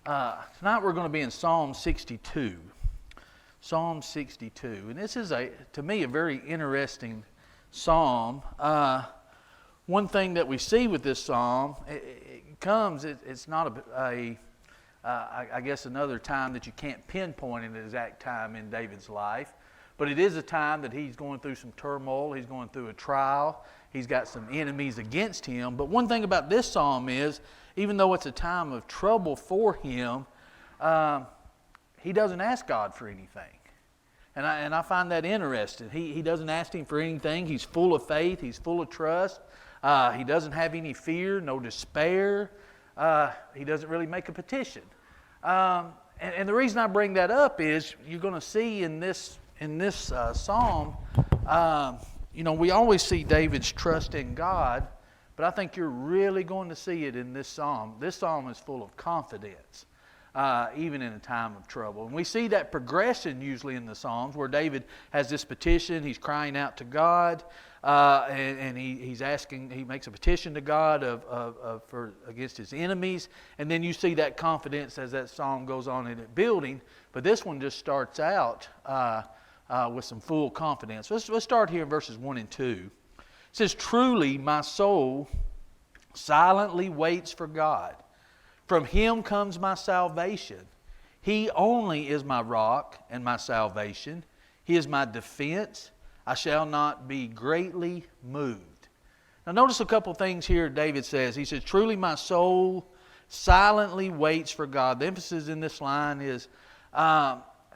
Tonight we're going to be in Psalm 62. Psalm 62. And this is, to me, a very interesting psalm. One thing that we see with this psalm, it's not I guess another time that you can't pinpoint an exact time in David's life. But it is a time that he's going through some turmoil. He's going through a trial. He's got some enemies against him. But one thing about this psalm is, even though it's a time of trouble for him, he doesn't ask God for anything. And I find that interesting. He doesn't ask Him for anything. He's full of faith. He's full of trust. He doesn't have any fear, no despair. He doesn't really make a petition. And the reason I bring that up is you're going to see in this psalm, we always see David's trust in God, but I think you're really going to see it in this psalm. This psalm is full of confidence, even in a time of trouble. And we see that progression usually in the psalms where David has this petition, he's crying out to God, and he's asking, he makes a petition to God for against his enemies, and then you see that confidence as that psalm goes on in it building. But this one just starts out with some full confidence. Let's start here in verses 1 and 2. It says, "Truly my soul silently waits for God. From Him comes my salvation. He only is my rock and my salvation. He is my defense. I shall not be greatly moved." Now notice a couple things here David says. He says, "Truly my soul silently waits for God." The emphasis in this line is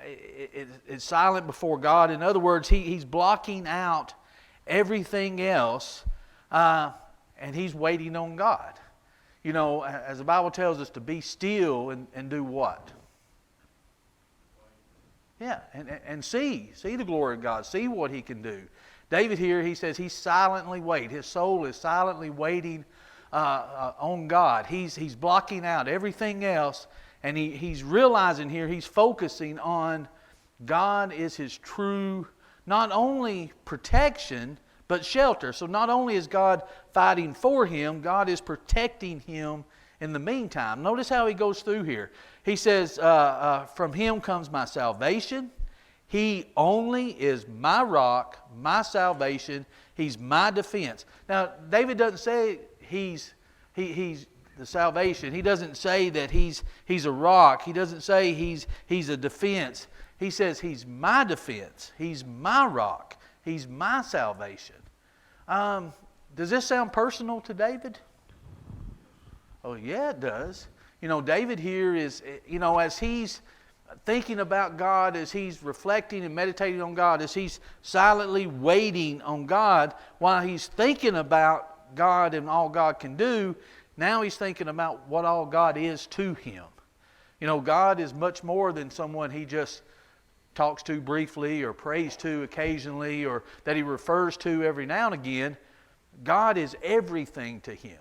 it's silent before God. In other words, he's blocking out everything else, and he's waiting on God. You know, as the Bible tells us to be still and do what? Yeah, and see the glory of God, see what He can do. David here, he says he's silently waiting. His soul is silently waiting on God. He's blocking out everything else, and he's realizing here, he's focusing on God is his true, not only protection, but shelter. So not only is God fighting for him, God is protecting him in the meantime. Notice how he goes through here. He says, "From Him comes my salvation. He only is my rock, my salvation. He's my defense." Now, David doesn't say he's the salvation. He doesn't say that he's a rock. He doesn't say he's a defense. He says He's my defense. He's my rock. He's my salvation. Does this sound personal to David? Oh, yeah, it does. You know, David here is, as he's thinking about God, as he's reflecting and meditating on God, as he's silently waiting on God, while he's thinking about God and all God can do, now he's thinking about what all God is to him. You know, God is much more than someone he just talks to briefly or prays to occasionally or that he refers to every now and again. God is everything to him.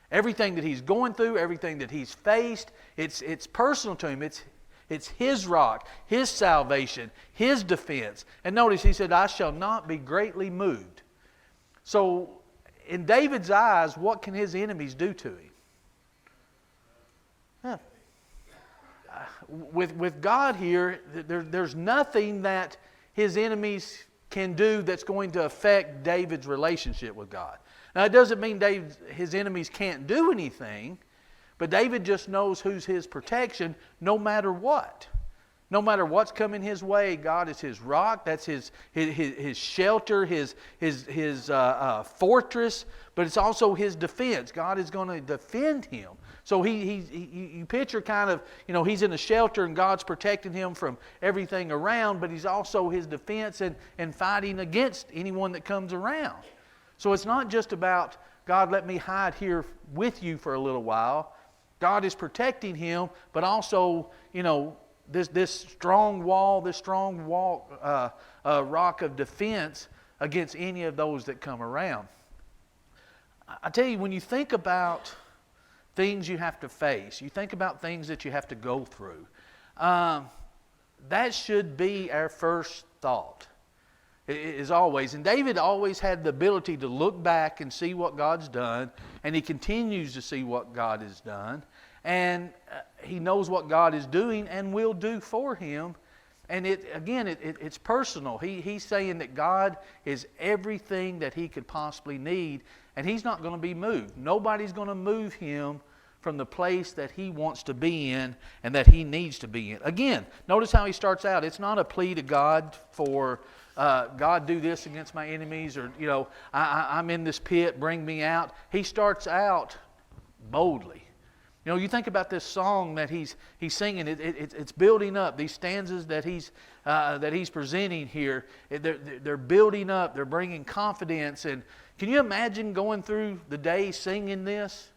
Everything that he's going through, everything that he's faced, it's personal to him. It's his rock, his salvation, his defense. And notice he said, "I shall not be greatly moved." So in David's eyes, what can his enemies do to him? Yeah. With God here, there's nothing that his enemies can do that's going to affect David's relationship with God. Now, it doesn't mean his enemies can't do anything, but David just knows who's his protection no matter what. No matter what's coming his way, God is his rock. That's his shelter, his fortress, but it's also his defense. God is going to defend him. So you picture kind of, he's in a shelter and God's protecting him from everything around, but he's also his defense and fighting against anyone that comes around. So it's not just about, God, let me hide here with you for a little while. God is protecting him, but also, this strong wall, rock of defense against any of those that come around. I tell you, when you think about things you have to face, you think about things that you have to go through, that should be our first thought, is always. And David always had the ability to look back and see what God's done, and he continues to see what God has done. and he knows what God is doing and will do for him. And it's personal. He's saying that God is everything that he could possibly need, and he's not going to be moved. Nobody's going to move him from the place that he wants to be in and that he needs to be in. Again, notice how he starts out. It's not a plea to God for, God, do this against my enemies, or, I'm in this pit, bring me out. He starts out boldly. You think about this song that he's singing. It's building up. These stanzas that he's presenting here, they're building up. They're bringing confidence. And can you imagine going through the day singing this?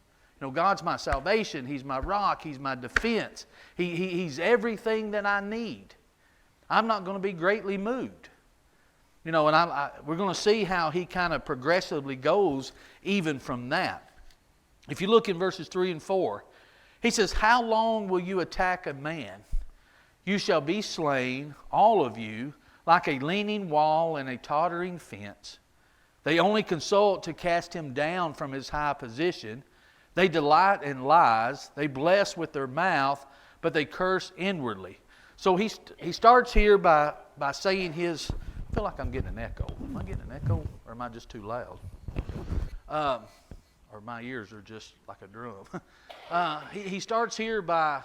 God's my salvation. He's my rock. He's my defense. He's everything that I need. I'm not going to be greatly moved. And we're going to see how he kind of progressively goes even from that. If you look in verses 3 and 4, he says, "How long will you attack a man? You shall be slain, all of you, like a leaning wall and a tottering fence. They only consult to cast him down from his high position. They delight in lies. They bless with their mouth, but they curse inwardly." So he starts here by saying his... I feel like I'm getting an echo. Am I getting an echo, or am I just too loud? Or my ears are just like a drum. He starts here by,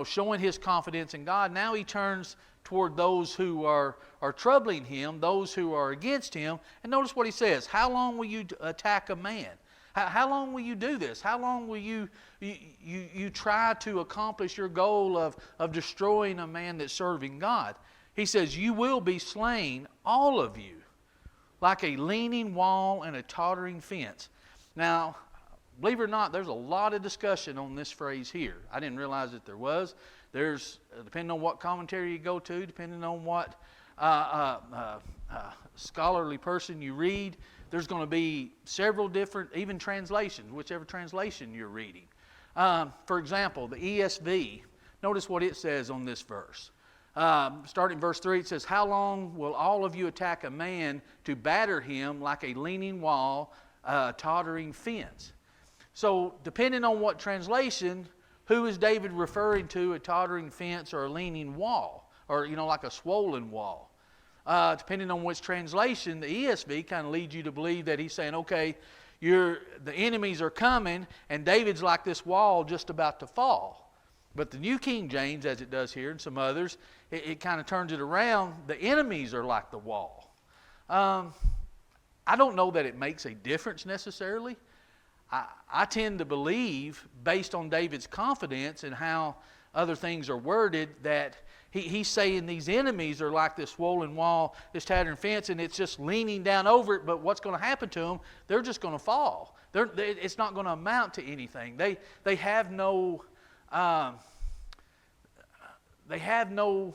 showing his confidence in God. Now he turns toward those who are troubling him, those who are against him. And notice what he says. How long will you attack a man? How long will you do this? How long will you try to accomplish your goal of destroying a man that's serving God? He says, you will be slain, all of you, like a leaning wall and a tottering fence. Now, believe it or not, there's a lot of discussion on this phrase here. I didn't realize that there was. There's, depending on what commentary you go to, depending on what scholarly person you read, there's going to be several different, even translations, whichever translation you're reading. For example, the ESV, notice what it says on this verse. Starting verse 3, it says, "How long will all of you attack a man to batter him like a leaning wall, tottering fence?" So, depending on what translation, who is David referring to, a tottering fence or a leaning wall? Or, like a swollen wall. Depending on which translation, the ESV kind of leads you to believe that he's saying, okay, the enemies are coming, and David's like this wall just about to fall. But the New King James, as it does here, and some others, it kind of turns it around. The enemies are like the wall. I don't know that it makes a difference necessarily. I tend to believe, based on David's confidence and how other things are worded, that he's saying these enemies are like this swollen wall, this tottering fence, and it's just leaning down over it. But what's going to happen to them? They're just going to fall. It's not going to amount to anything. They have no... they have no,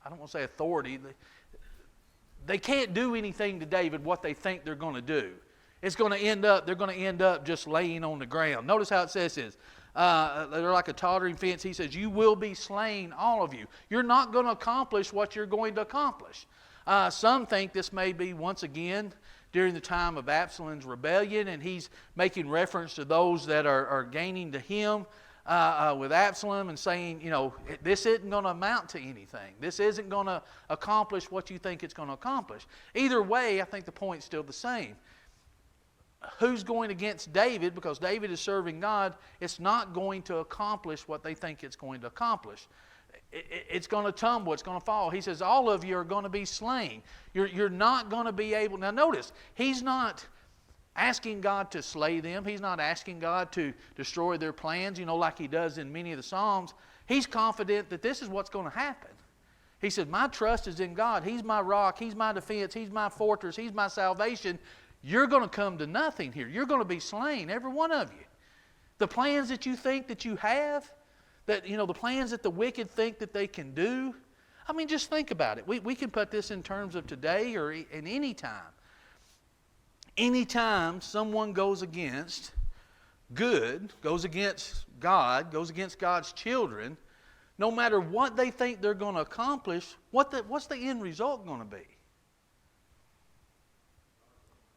I don't want to say authority. They can't do anything to David what they think they're going to do. They're going to end up just laying on the ground. Notice how it says this. They're like a tottering fence. He says, you will be slain, all of you. You're not going to accomplish what you're going to accomplish. Some think this may be, once again, during the time of Absalom's rebellion, and he's making reference to those that are gaining to him with Absalom and saying, this isn't going to amount to anything. This isn't going to accomplish what you think it's going to accomplish. Either way, I think the point's still the same. Who's going against David, because David is serving God, it's not going to accomplish what they think it's going to accomplish. It's going to tumble, it's going to fall. He says, all of you are going to be slain. You're not going to be able... Now notice, he's not asking God to slay them. He's not asking God to destroy their plans, like he does in many of the Psalms. He's confident that this is what's going to happen. He said, my trust is in God. He's my rock. He's my defense. He's my fortress. He's my salvation. You're going to come to nothing here. You're going to be slain, every one of you. The plans that you think that you have, that the plans that the wicked think that they can do. I mean, just think about it. We can put this in terms of today or in any time. Anytime someone goes against good, goes against God, goes against God's children, no matter what they think they're going to accomplish, what's the end result going to be?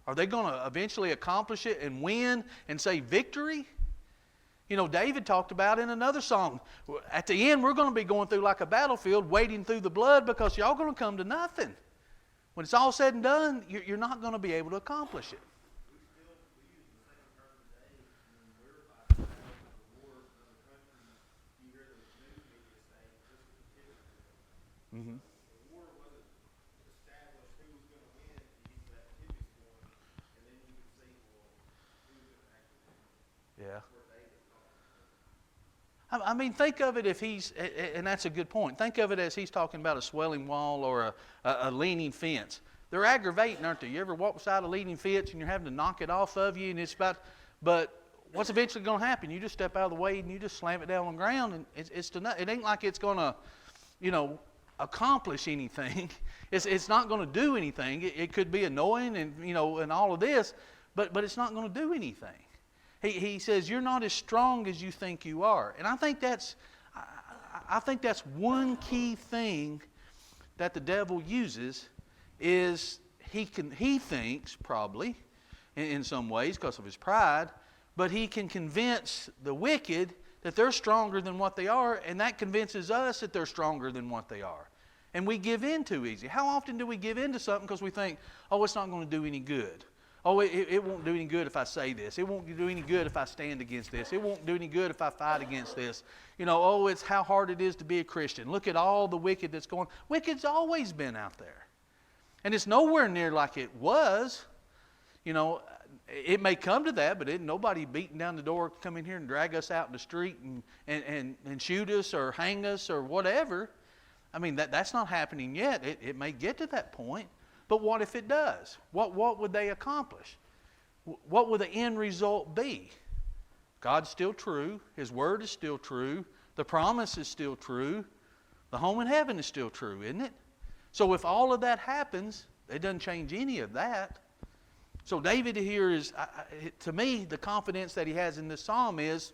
Are they going to eventually accomplish it and win and say victory? You know, David talked about in another song, at the end we're going to be going through like a battlefield, wading through the blood because y'all going to come to nothing. When it's all said and done, you're not going to be able to accomplish it. Mm-hmm. Yeah. I mean, think of it if he's, and that's a good point. Think of it as he's talking about a swelling wall or a leaning fence. They're aggravating, aren't they? You ever walk beside a leaning fence and you're having to knock it off of you, and it's about, but what's eventually going to happen? You just step out of the way and you just slam it down on the ground, and it ain't like it's going to, you know, accomplish anything. It's not going to do anything. It could be annoying and, you know, and all of this, but it's not going to do anything. He says, you're not as strong as you think you are. And I think that's one key thing that the devil uses is he thinks probably in some ways because of his pride, but he can convince the wicked that they're stronger than what they are, and that convinces us that they're stronger than what they are. And we give in too easy. How often do we give in to something because we think, oh, it's not going to do any good? Oh, it won't do any good if I say this. It won't do any good if I stand against this. It won't do any good if I fight against this. You know, oh, it's how hard it is to be a Christian. Look at all the wicked that's going. Wicked's always been out there. And it's nowhere near like it was. You know, it may come to that, but nobody beating down the door, come in here and drag us out in the street and shoot us or hang us or whatever. I mean, that's not happening yet. It may get to that point. But what if it does? What would they accomplish? What would the end result be? God's still true. His word is still true. The promise is still true. The home in heaven is still true, isn't it? So if all of that happens, it doesn't change any of that. So David here is, to me, the confidence that he has in this psalm is,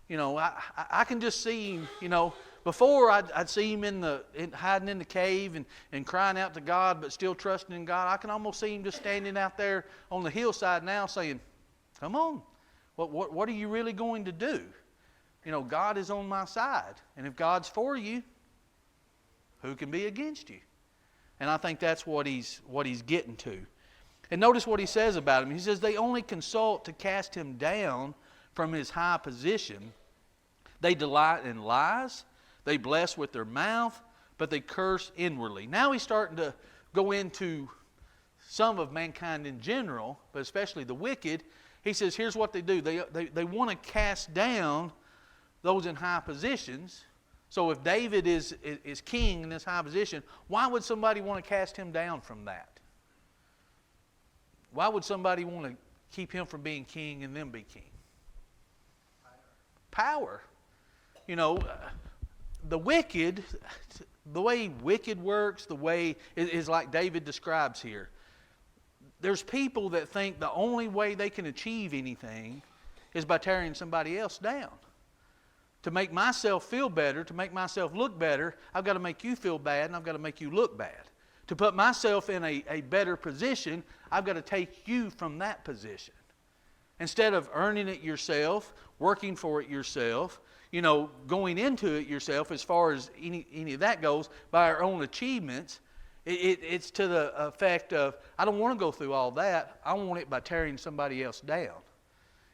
you know, I can just see him, you know, before I'd see him hiding in the cave and crying out to God, but still trusting in God. I can almost see him just standing out there on the hillside now saying, come on, what are you really going to do? You know, God is on my side. And if God's for you, who can be against you? And I think that's what he's getting to. And notice what he says about him. He says, they only consult to cast him down from his high position. They delight in lies. They bless with their mouth, but they curse inwardly. Now he's starting to go into some of mankind in general, but especially the wicked. He says, here's what they do. They want to cast down those in high positions. So if David is king in this high position, why would somebody want to cast him down from that? Why would somebody want to keep him from being king and them be king? Power. You know, the wicked, the way wicked works, the way is like David describes here. There's people that think the only way they can achieve anything is by tearing somebody else down. To make myself feel better, to make myself look better, I've got to make you feel bad and I've got to make you look bad. To put myself in a better position, I've got to take you from that position. Instead of earning it yourself, working for it yourself, you know, going into it yourself as far as any of that goes, by our own achievements, it's to the effect of, I don't want to go through all that. I want it by tearing somebody else down.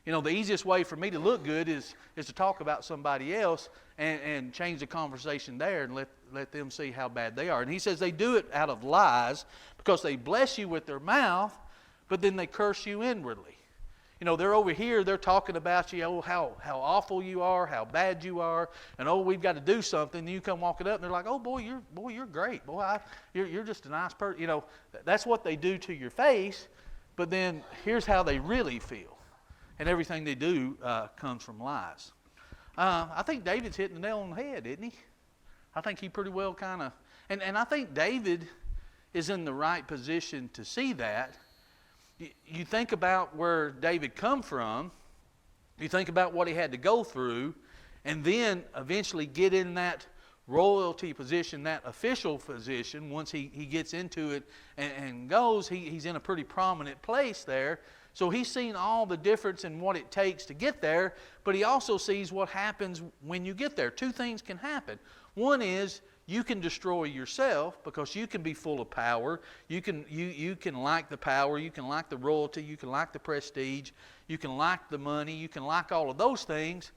You know, the easiest way for me to look good is to talk about somebody else and change the conversation there and let them see how bad they are. And he says they do it out of lies because they bless you with their mouth, but then they curse you inwardly. You know, they're over here, they're talking about you, oh, how awful you are, how bad you are, and oh, we've got to do something. And you come walking up, and they're like, oh, boy, you're great. Boy, you're just a nice person. You know, that's what they do to your face, but then here's how they really feel. And everything they do comes from lies. I think David's hitting the nail on the head, isn't he? I think he pretty well kind of, and I think David is in the right position to see that. You think about where David come from, you think about what he had to go through, and then eventually get in that royalty position, that official position. Once he gets into it and goes, he's in a pretty prominent place there. So he's seen all the difference in what it takes to get there, but he also sees what happens when you get there. Two things can happen. One is you can destroy yourself because you can be full of power. You can like the power, you can like the royalty, you can like the prestige, you can like the money, you can like all of those things,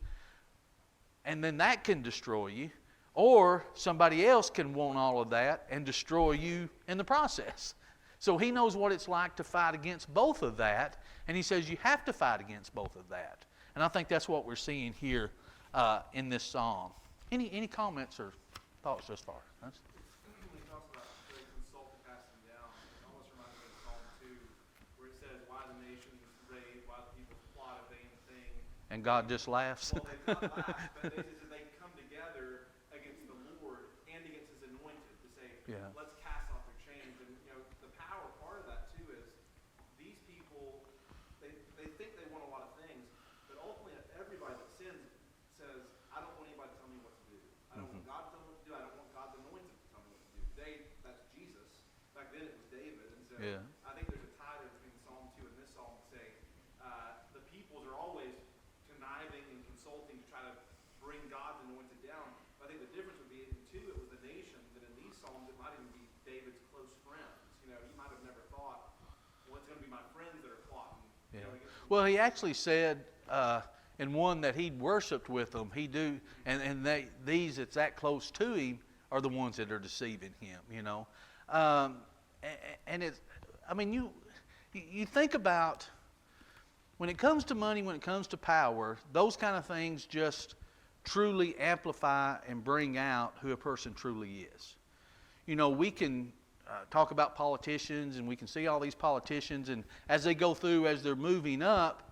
and then that can destroy you. Or somebody else can want all of that and destroy you in the process. So he knows what it's like to fight against both of that, and he says you have to fight against both of that. And I think that's what we're seeing here in this psalm. Any comments or thoughts thus far? When he talks about the consult to passing down, it almost reminds me of Psalm 2, where it says, "Why the nations rage, why the people plot a vain thing." And God just laughs. Well, they not laugh, but they come together against the Lord and against His anointed to say, let's cast off their chains. And the power part of that too is these people, they think they want a lot of things, but ultimately everybody that sins says, I don't want anybody to tell me what to do. I don't want God to tell me what to do. I don't want God's anointed to tell me what to do. Today, that's Jesus. Back then it was David. And so I think there's a tie there between Psalm 2 and this psalm to say the peoples are always conniving and consulting to try to bring God's anointed down. But I think the difference would be in 2, it was the nations, and in these psalms it might even be David's close friends. He might have never thought, well, it's going to be my friends that are plotting. Well, he actually said in one that he'd worshipped with them, these that's that close to him are the ones that are deceiving him, and it's, I mean, you think about when it comes to money, when it comes to power, those kind of things just truly amplify and bring out who a person truly is. We can talk about politicians, and we can see all these politicians, and as they go through, as they're moving up,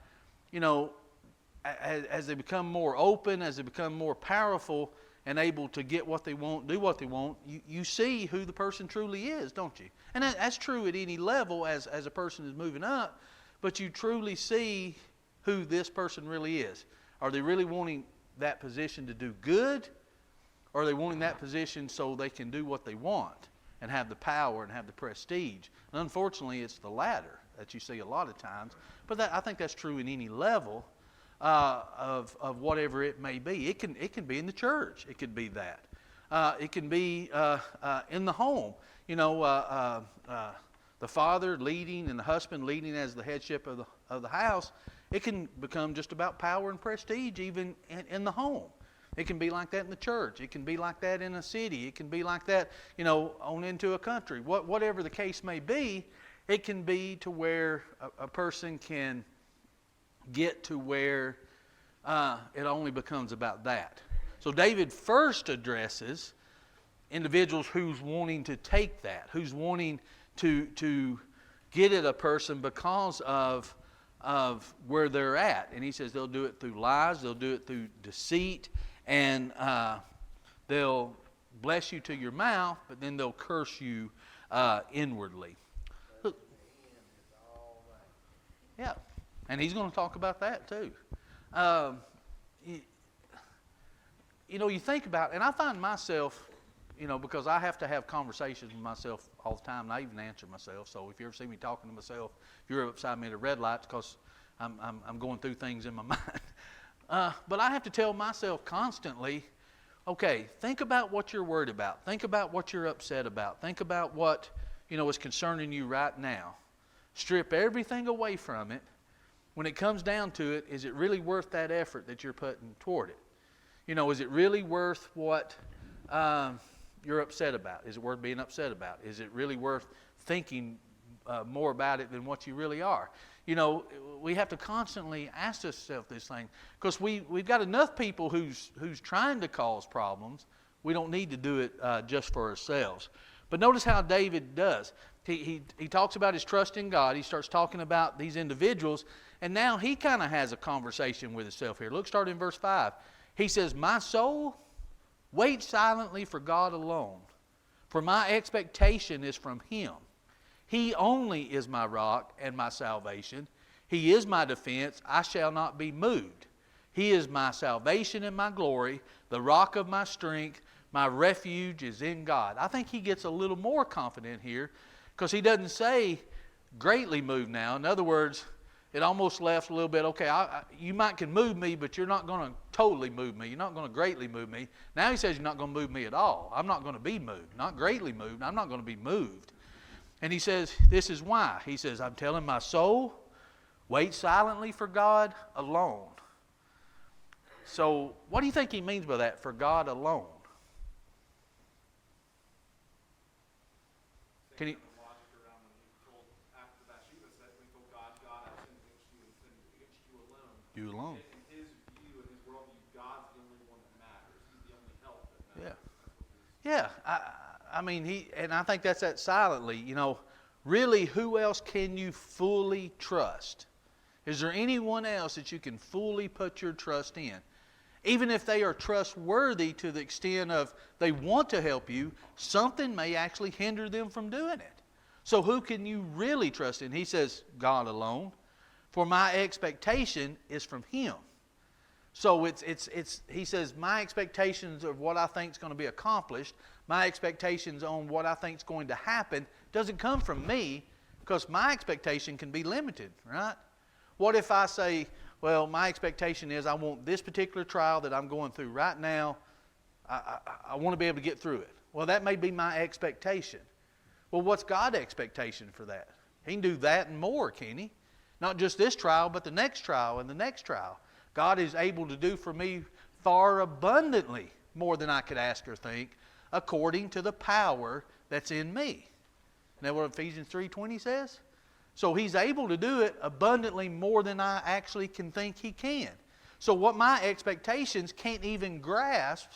as they become more open, as they become more powerful and able to get what they want, do what they want, you see who the person truly is, don't you? And that's true at any level as a person is moving up, but you truly see who this person really is. Are they really wanting that position to do good, or are they wanting that position so they can do what they want and have the power and have the prestige? And unfortunately, it's the latter that you see a lot of times, but I think that's true in any level of whatever it may be. It can be in the church. It could be that. It can be in the home. The father leading and the husband leading as the headship of the house. It can become just about power and prestige even in the home. It can be like that in the church. It can be like that in a city. It can be like that, on into a country. Whatever the case may be, it can be to where a person can get to where it only becomes about that. So David first addresses individuals who's wanting to take that, who's wanting to get at a person because of where they're at. And he says they'll do it through lies, they'll do it through deceit, and they'll bless you to your mouth, but then they'll curse you inwardly. Look. Yeah. And he's going to talk about that too. You think about, and I find myself, because I have to have conversations with myself all the time, and I even answer myself. So if you ever see me talking to myself, if you're upside me at a red light, it's because I'm going through things in my mind. But I have to tell myself constantly, okay, think about what you're worried about. Think about what you're upset about. Think about what, is concerning you right now. Strip everything away from it. When it comes down to it, is it really worth that effort that you're putting toward it? Is it really worth what you're upset about? Is it worth being upset about? Is it really worth thinking more about it than what you really are? We have to constantly ask ourselves this thing, because we've got enough people who's trying to cause problems. We don't need to do it just for ourselves. But notice how David does. He talks about his trust in God. He starts talking about these individuals, and now he kind of has a conversation with himself here. Look, start in verse 5. He says, "My soul, wait silently for God alone, for my expectation is from Him. He only is my rock and my salvation. He is my defense. I shall not be moved. He is my salvation and my glory, the rock of my strength. My refuge is in God." I think he gets a little more confident here, because he doesn't say greatly moved now. In other words, it almost left a little bit, okay, you might can move me, but you're not going to totally move me. You're not going to greatly move me. Now he says you're not going to move me at all. I'm not going to be moved. Not greatly moved. I'm not going to be moved. And he says, this is why. He says, I'm telling my soul, wait silently for God alone. So what do you think he means by that, for God alone? Can you... You alone. In his view, in his worldview, God's the only one that matters. He's the only help that matters. Yeah. I mean, and I think that's that silently. You know, really, who else can you fully trust? Is there anyone else that you can fully put your trust in? Even if they are trustworthy to the extent of they want to help you, something may actually hinder them from doing it. So who can you really trust in? He says, God alone. For my expectation is from Him. So he says, my expectations of what I think is going to be accomplished, my expectations on what I think is going to happen, doesn't come from me, because my expectation can be limited, right? What if I say, well, my expectation is I want this particular trial that I'm going through right now, I want to be able to get through it. Well, that may be my expectation. Well, what's God's expectation for that? He can do that and more, can He? Not just this trial, but the next trial and the next trial. God is able to do for me far abundantly more than I could ask or think, according to the power that's in me. Isn't that what Ephesians 3:20 says? So He's able to do it abundantly more than I actually can think He can. So what my expectations can't even grasp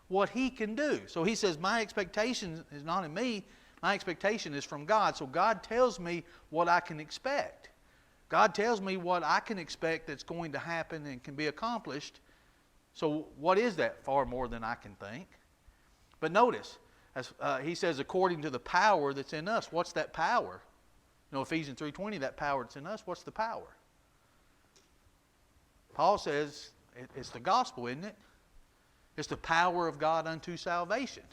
what He can do. So He says, my expectation is not in me, my expectation is from God. So God tells me what I can expect. God tells me what I can expect that's going to happen and can be accomplished. So what is that? Far more than I can think. But notice, as he says, according to the power that's in us. What's that power? You know, Ephesians 3:20, that power that's in us, what's the power? Paul says it's the gospel, isn't it? It's the power of God unto salvation.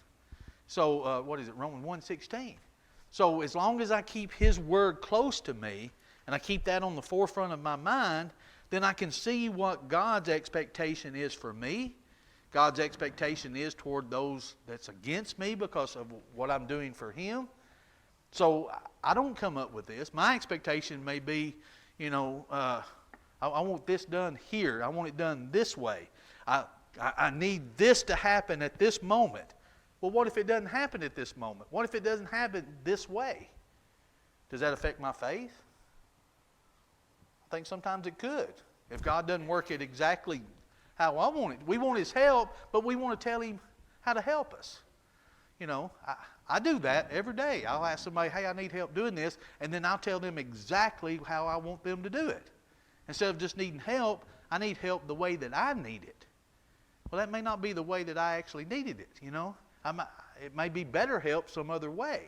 So, what is it? Romans 1:16. So as long as I keep His word close to me, and I keep that on the forefront of my mind, then I can see what God's expectation is for me. God's expectation is toward those that's against me because of what I'm doing for Him. So I don't come up with this. My expectation may be, you know, I want this done here. I want it done this way. I need this to happen at this moment. Well, what if it doesn't happen at this moment? What if it doesn't happen this way? Does that affect my faith? I think sometimes it could. If God doesn't work it exactly how I want it. We want His help, but we want to tell Him how to help us. You know, I do that every day. I'll ask somebody, hey, I need help doing this, and then I'll tell them exactly how I want them to do it. Instead of just needing help, I need help the way that I need it. Well, that may not be the way that I actually needed it, you know. It may be better help some other way.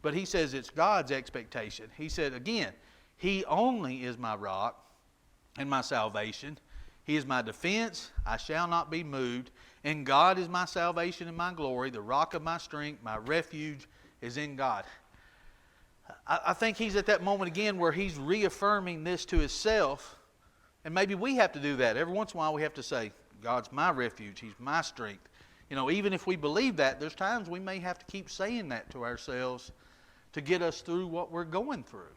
But he says it's God's expectation. He said, again, He only is my rock and my salvation. He is my defense. I shall not be moved. And God is my salvation and my glory. The rock of my strength, my refuge is in God. I think he's at that moment again where he's reaffirming this to himself. And maybe we have to do that. Every once in a while we have to say, God's my refuge. He's my strength. You know, even if we believe that, there's times we may have to keep saying that to ourselves to get us through what we're going through.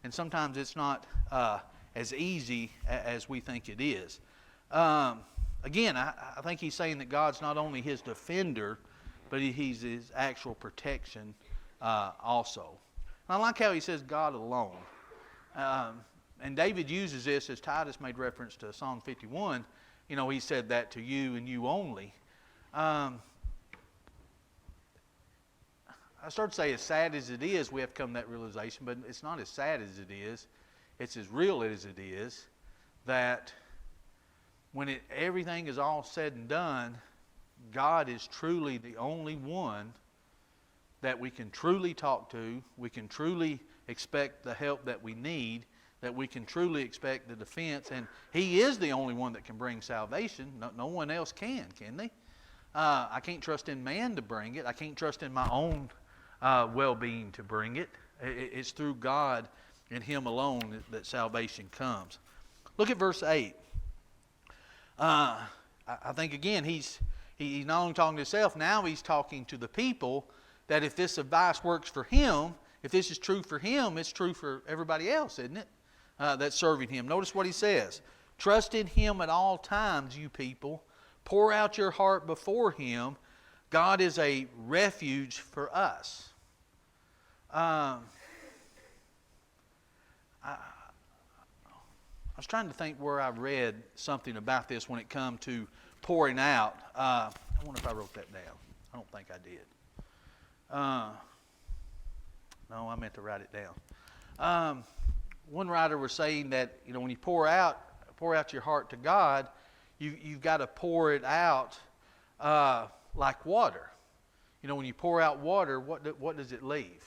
And sometimes it's not as easy as we think it is. Again, I think he's saying that God's not only his defender, but he's his actual protection also. And I like how he says God alone. And David uses this, as Titus made reference to Psalm 51. You know, he said that to you and you only. I start to say, as sad as it is, we have come to that realization, but it's not as sad as it is. It's as real as it is that when everything is all said and done, God is truly the only one that we can truly talk to, we can truly expect the help that we need, that we can truly expect the defense, and He is the only one that can bring salvation. No one else can they? I can't trust in man to bring it. I can't trust in my own well-being to bring it. It's through God In Him alone that salvation comes. Look at verse 8. I think again he's not only talking to himself, now he's talking to the people, that if this advice works for him, if this is true for him, it's true for everybody else, isn't it? That's serving him. Notice what he says. Trust in Him at all times, you people. Pour out your heart before Him. God is a refuge for us. I was trying to think where I read something about this when it comes to pouring out. I wonder if I wrote that down. I don't think I did. No, I meant to write it down. One writer was saying that, when you pour out your heart to God, you've got to pour it out like water. When you pour out water, what does it leave?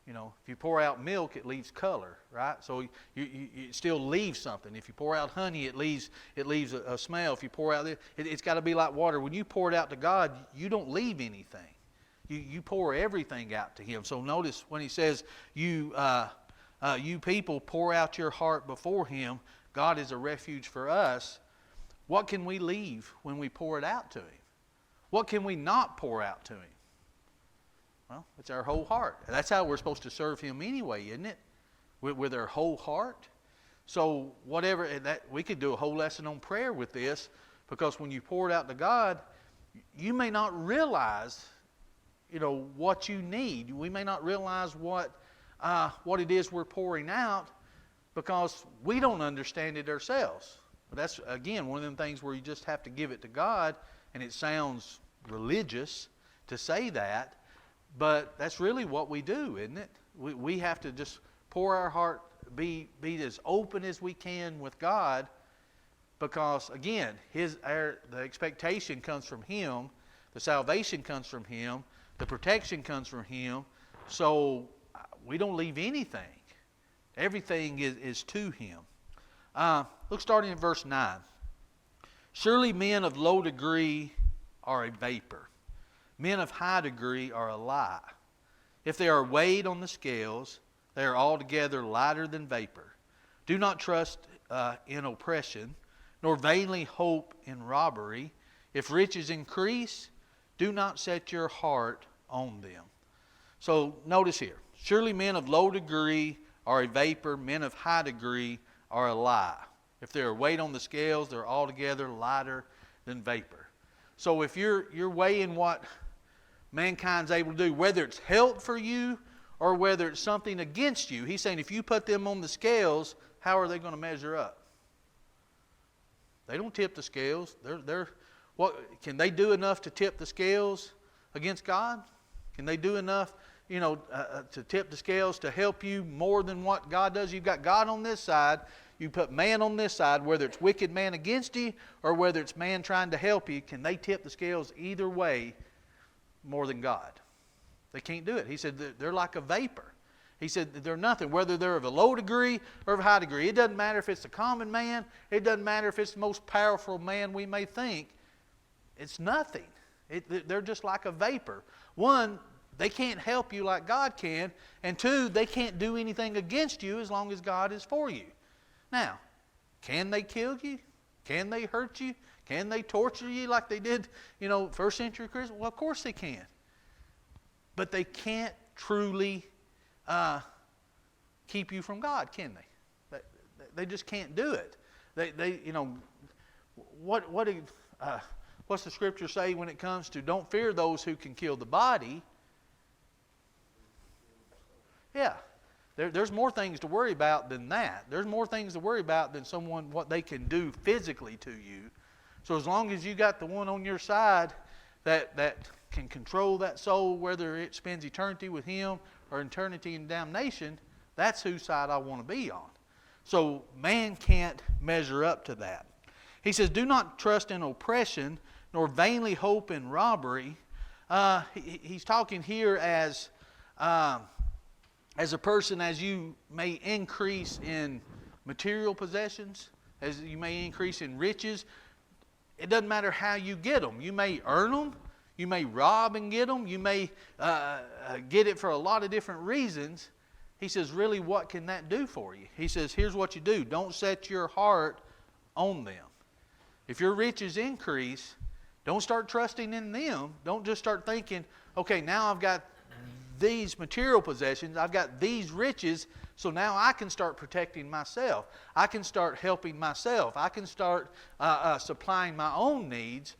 If you pour out milk, it leaves color, right? So you still leave something. If you pour out honey, it leaves a smell. If you pour out it's got to be like water. When you pour it out to God, you don't leave anything. You pour everything out to Him. So notice when He says, you people, pour out your heart before Him. God is a refuge for us. What can we leave when we pour it out to Him? What can we not pour out to Him? Well, it's our whole heart. That's how we're supposed to serve Him anyway, isn't it? With our whole heart. So whatever, we could do a whole lesson on prayer with this, because when you pour it out to God, you may not realize, what you need. We may not realize what it is we're pouring out, because we don't understand it ourselves. But that's, again, one of them things where you just have to give it to God, and it sounds religious to say that, but that's really what we do, isn't it? We have to just pour our heart, be as open as we can with God, because, again, the expectation comes from Him, the salvation comes from Him, the protection comes from Him, so we don't leave anything. Everything is to Him. Look, starting in verse 9. Surely men of low degree are a vapor. Men of high degree are a lie. If they are weighed on the scales, they are altogether lighter than vapor. Do not trust in oppression, nor vainly hope in robbery. If riches increase, do not set your heart on them. So notice here. Surely men of low degree are a vapor. Men of high degree are a lie. If they are weighed on the scales, they're altogether lighter than vapor. So if you're weighing what mankind's able to do, whether it's help for you or whether it's something against you, He's saying if you put them on the scales, how are they going to measure up? They don't tip the scales. Can they do enough to tip the scales against God? Can they do enough, to tip the scales to help you more than what God does? You've got God on this side. You put man on this side, whether it's wicked man against you or whether it's man trying to help you. Can they tip the scales either way more than God? They can't do it. He said they're like a vapor. He said they're nothing, whether they're of a low degree or of a high degree. It doesn't matter if it's a common man. It doesn't matter if it's the most powerful man we may think. It's nothing. They're just like a vapor. One, they can't help you like God can. And two, they can't do anything against you as long as God is for you. Now, can they kill you? Can they hurt you? Can they torture you like they did, first century Christians? Well, of course they can. But they can't truly keep you from God, can they? They just can't do it. What's the Scripture say when it comes to don't fear those who can kill the body? Yeah. There's more things to worry about than that. There's more things to worry about than what they can do physically to you. So as long as you got the one on your side that can control that soul, whether it spends eternity with Him or eternity in damnation, that's whose side I want to be on. So man can't measure up to that. He says, do not trust in oppression, nor vainly hope in robbery. He's talking here as a person, as you may increase in material possessions, as you may increase in riches. It doesn't matter how you get them. You may earn them. You may rob and get them. You may get it for a lot of different reasons. he says, really, what can that do for you? He says, here's what you do. Don't set your heart on them. If your riches increase, don't start trusting in them. Don't just start thinking, okay, now I've got these material possessions. I've got these riches, so now I can start protecting myself. I can start helping myself. I can start supplying my own needs.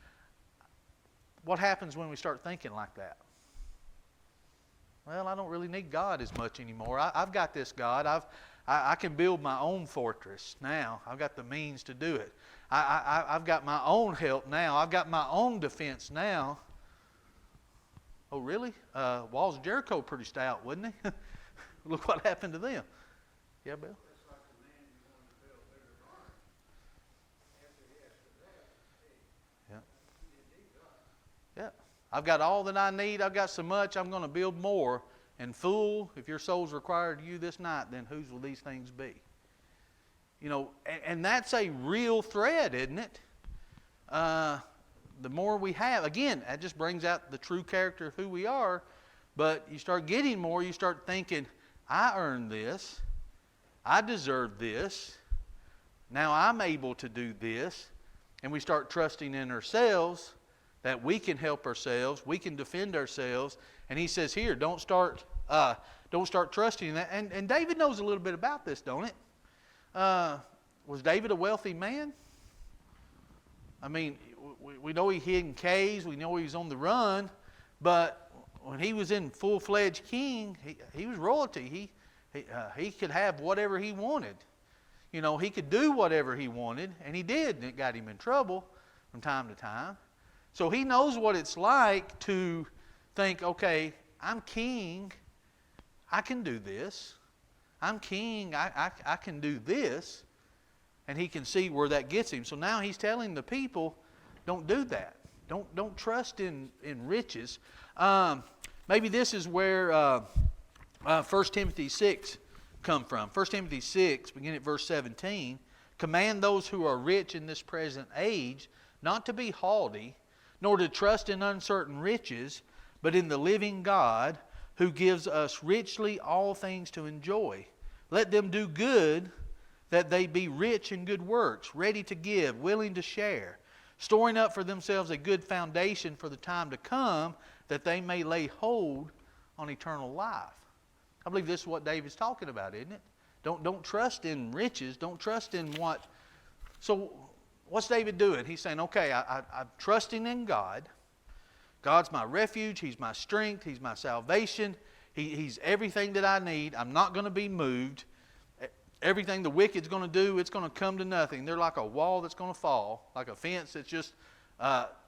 What happens when we start thinking like that? Well, I don't really need God as much anymore. I've got this God. I can build my own fortress now. I've got the means to do it. I've got my own help now. I've got my own defense now. Oh, really? Walls of Jericho pretty stout, wasn't he? Look what happened to them. Yeah, Bill? That's like the man who wanted to build a bigger barn. After he asked for that, hey, he didn't need God. Yeah. I've got all that I need. I've got so much. I'm going to build more. And fool, if your soul's required of you this night, then whose will these things be? You know, and that's a real threat, isn't it? The more we have, again, that just brings out the true character of who we are. But you start getting more, you start thinking, I earned this. I deserve this. Now I'm able to do this. And we start trusting in ourselves that we can help ourselves, we can defend ourselves. And he says here, don't start trusting in that. And David knows a little bit about this, don't it? Was David a wealthy man? I mean, we know he hid in caves, we know he was on the run, but when he was in full-fledged king, he was royalty. He could have whatever he wanted. You know, he could do whatever he wanted, and he did, and it got him in trouble from time to time. So he knows what it's like to think, okay, I'm king, I can do this. I'm king, I can do this. And he can see where that gets him. So now he's telling the people, don't do that. Don't trust in riches. Maybe this is where 1 Timothy 6 come from. 1 Timothy 6, beginning at verse 17. Command those who are rich in this present age not to be haughty, nor to trust in uncertain riches, but in the living God, who gives us richly all things to enjoy. Let them do good, that they be rich in good works, ready to give, willing to share, storing up for themselves a good foundation for the time to come, that they may lay hold on eternal life. I believe this is what David's talking about, isn't it? Don't trust in riches. Don't trust in what. So what's David doing? He's saying, okay, I'm trusting in God. God's my refuge. He's my strength. He's my salvation. He's everything that I need. I'm not going to be moved. Everything the wicked's going to do, it's going to come to nothing. They're like a wall that's going to fall, like a fence that's just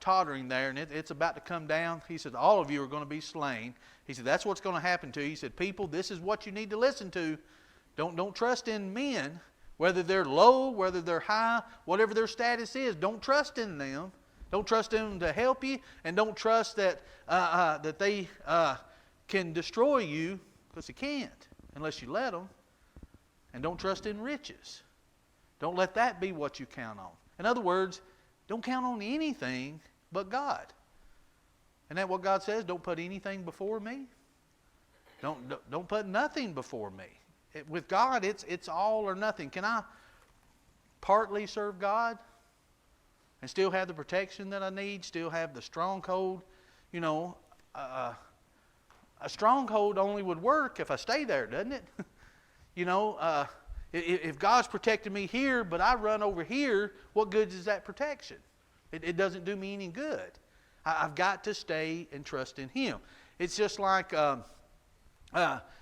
tottering there, and it's about to come down. He said, all of you are going to be slain. He said, that's what's going to happen to you. He said, people, this is what you need to listen to. Don't trust in men, whether they're low, whether they're high, whatever their status is. Don't trust in them. Don't trust in them to help you, and don't trust that that they can destroy you, because they can't unless you let them. And don't trust in riches. Don't let that be what you count on. In other words, don't count on anything but God. Isn't that what God says? Don't put anything before me. Don't put nothing before me. With God, it's all or nothing. Can I partly serve God and still have the protection that I need, still have the stronghold? You know, a stronghold only would work if I stay there, doesn't it? You know, if God's protecting me here, but I run over here, what good is that protection? It doesn't do me any good. I've got to stay and trust in Him. It's just like 1 John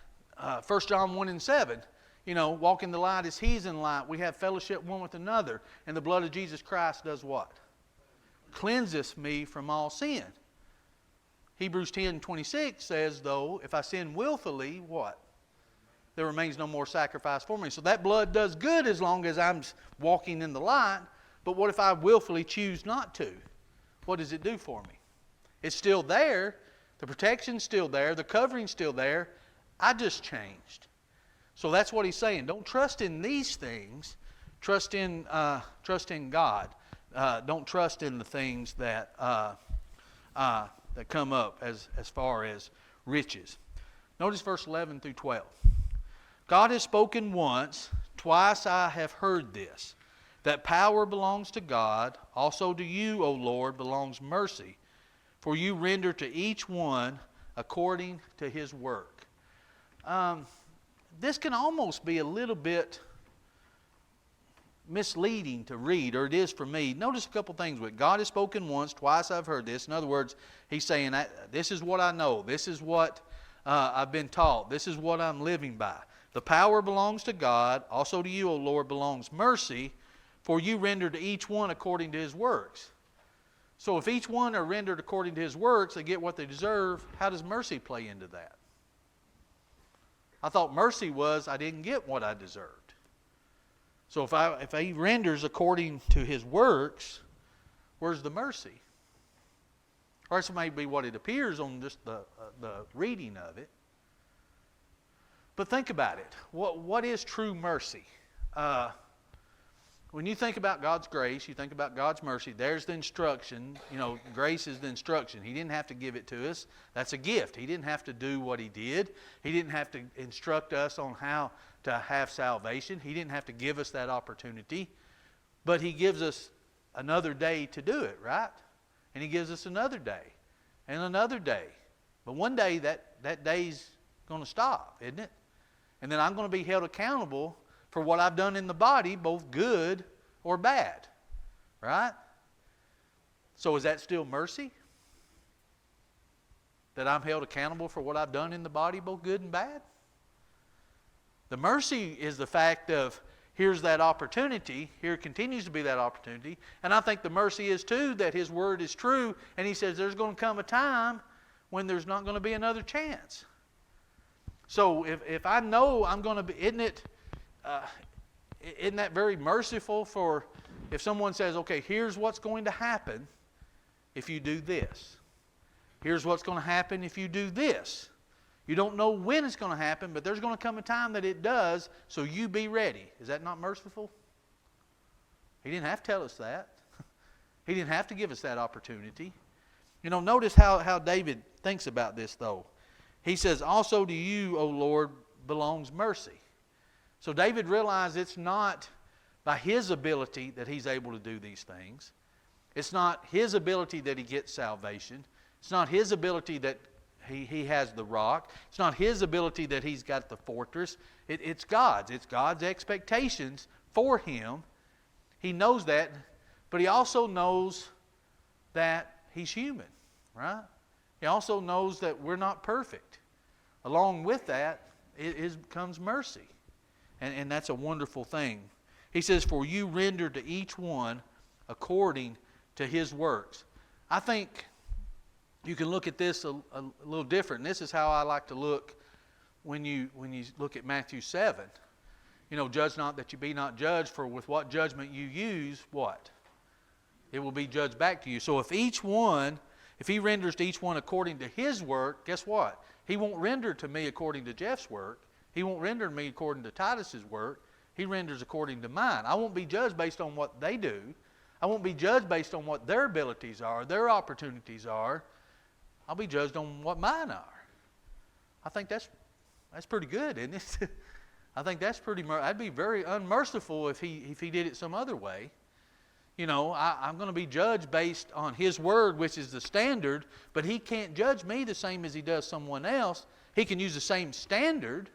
1 and 7. You know, walk in the light as He's in light. We have fellowship one with another. And the blood of Jesus Christ does what? Cleanseth me from all sin. Hebrews 10:26 says, though, if I sin willfully, what? There remains no more sacrifice for me. So that blood does good as long as I'm walking in the light. But what if I willfully choose not to? What does it do for me? It's still there. The protection's still there. The covering's still there. I just changed. So that's what he's saying. Don't trust in these things. Trust in God. Don't trust in the things that come up as far as riches. Notice verse 11 through 12. God has spoken once, twice I have heard this, that power belongs to God, also to you, O Lord, belongs mercy, for you render to each one according to his work. This can almost be a little bit misleading to read, or it is for me. Notice a couple things with God has spoken once, twice I've heard this. In other words, he's saying, this is what I know. This is what I've been taught. This is what I'm living by. The power belongs to God. Also to you, O Lord, belongs mercy, for you render to each one according to his works. So if each one are rendered according to his works, they get what they deserve. How does mercy play into that? I thought mercy was I didn't get what I deserved. So if he renders according to his works, where's the mercy? Or this may be what it appears on just the reading of it. But think about it. What is true mercy? When you think about God's grace, you think about God's mercy, there's the instruction. You know, grace is the instruction. He didn't have to give it to us. That's a gift. He didn't have to do what he did. He didn't have to instruct us on how to have salvation. He didn't have to give us that opportunity. But he gives us another day to do it, right? And he gives us another day and another day. But one day that day's going to stop, isn't it? And then I'm going to be held accountable for what I've done in the body, both good or bad. Right? So is that still mercy? That I'm held accountable for what I've done in the body, both good and bad? The mercy is the fact of, here's that opportunity, here continues to be that opportunity, and I think the mercy is too that his word is true, and he says there's going to come a time when there's not going to be another chance. So if I know I'm going to be, isn't that very merciful for if someone says, okay, here's what's going to happen if you do this. Here's what's going to happen if you do this. You don't know when it's going to happen, but there's going to come a time that it does, so you be ready. Is that not merciful? He didn't have to tell us that. He didn't have to give us that opportunity. You know, notice how David thinks about this, though. He says, also to you, O Lord, belongs mercy. So David realized it's not by his ability that he's able to do these things. It's not his ability that he gets salvation. It's not his ability that he has the rock. It's not his ability that he's got the fortress. It's God's. It's God's expectations for him. He knows that, but he also knows that he's human, right? He also knows that we're not perfect. Along with that, comes mercy. And that's a wonderful thing. He says, for you render to each one according to his works. I think you can look at this a little different. And this is how I like to look when you look at Matthew 7. You know, judge not that you be not judged, for with what judgment you use, what? It will be judged back to you. So if he renders to each one according to his work, guess what? He won't render to me according to Jeff's work. He won't render to me according to Titus's work. He renders according to mine. I won't be judged based on what they do. I won't be judged based on what their abilities are, their opportunities are. I'll be judged on what mine are. I think that's pretty good, isn't it? I think that's I'd be very unmerciful if he did it some other way. You know, I'm going to be judged based on his word, which is the standard, but he can't judge me the same as he does someone else. He can use the same standard,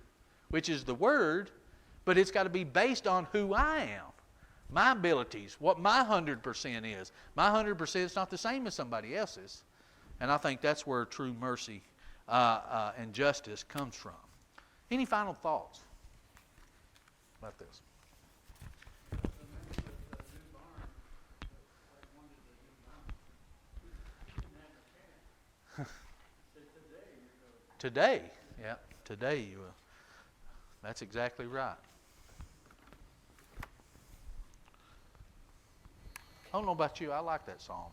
which is the word, but it's got to be based on who I am, my abilities, what my 100% is. My 100% is not the same as somebody else's. And I think that's where true mercy and justice comes from. Any final thoughts about this? Today, yeah, today you will. That's exactly right. I don't know about you, I like that song.